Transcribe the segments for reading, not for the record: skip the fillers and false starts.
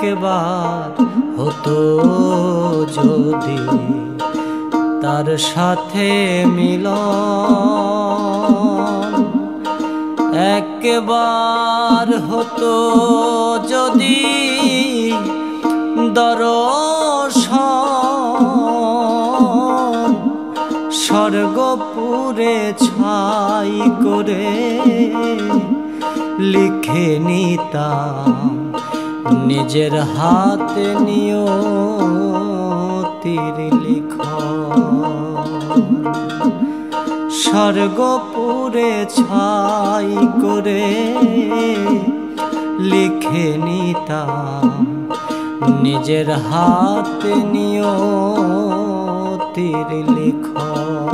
একবার হতো যদি তার সাথে মিলন, একবার হতো যদি দর্শন, স্বর্গপুরে ছাই করে লিখে নিতাম নিজের হাতে নিয়তির লিখন। স্বর্গপুরে ছাই করে লিখে নিতাম নিজের হাতে নিয়তির লিখন।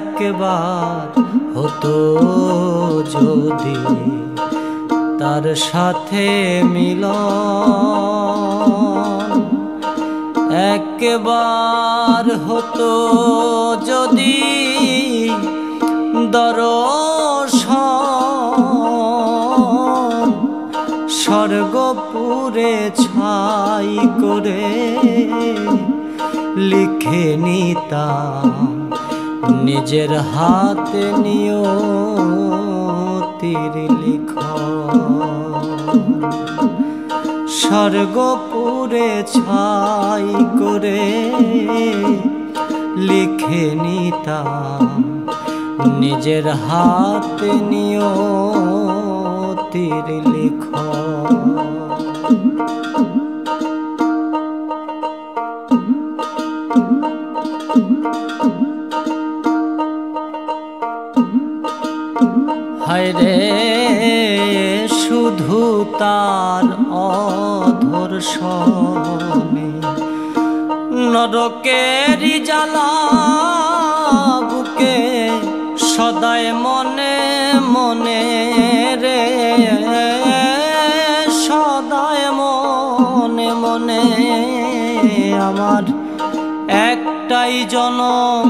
একবার হতো যদি তার সাথে মিলন, একবার হতো যদি দর্শন, স্বর্গপুরে ছাই করে লিখে নিতাম নিজের হাতে নিয়তির লিখন। স্বর্গপুরে ছাই করে লিখে নিতাম নিজের হাতে নিয়তির লিখন। হায়রে শুধু তার অধর্ষণে নরকেরই জ্বালা বুকে সদায় মনে মনে রে, সদায় মনে মনে আমার একটাই জনম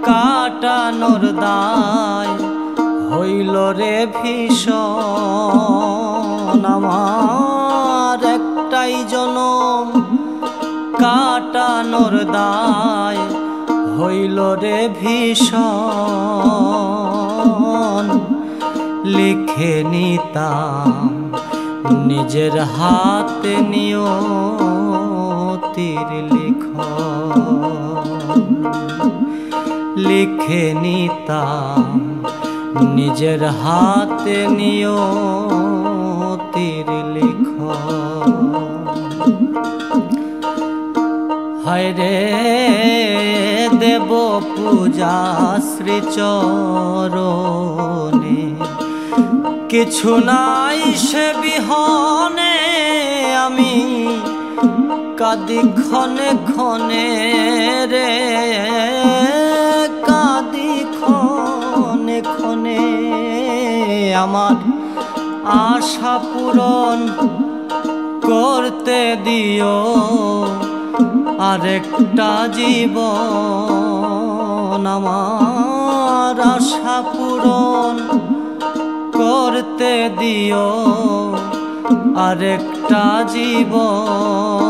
কাটানোর দায় হইল রে ভীষণ। আমার একটাই জনম কাটানোর দায় হইল রে ভীষণ। লিখে নিতাম নিজের হাতে নিয়তির লিখন, লিখে নিতাম নিজের হাতে নিয়তির লিখন। হায়রে দেব পূজা শ্রীচরণে, কিছু নাই সে বিহনে আমি কাঁদি ক্ষণে ক্ষণে রে, কাঁদি ক্ষণে ক্ষণে। আমার আশা পূরণ করতে দিও আরেকটা জীবন, আমার আশা পূরণ করতে দিও আরেকটা জীবন।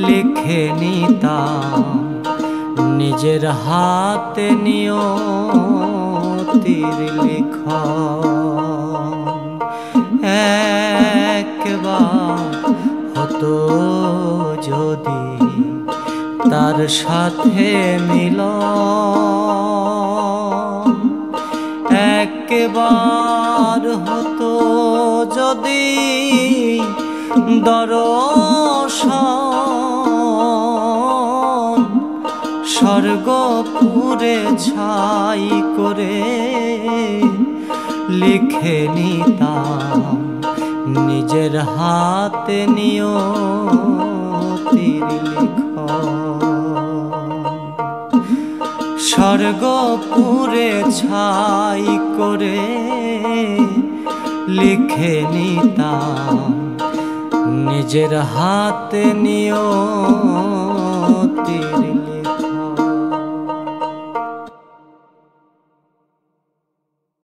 লিখে নিতাম নিজের হাতে নিয়তির লিখন। একবার হতো যদি তার সাথে মিলন, একবার হতো যদি দর্শন, স্বর্গপুরে ছাই করে লিখে নিতাম নিজের হাতে নিয়তির লিখন। স্বর্গপুরে ছাই করে লিখে নিতাম নিজের হাতে নিয়তির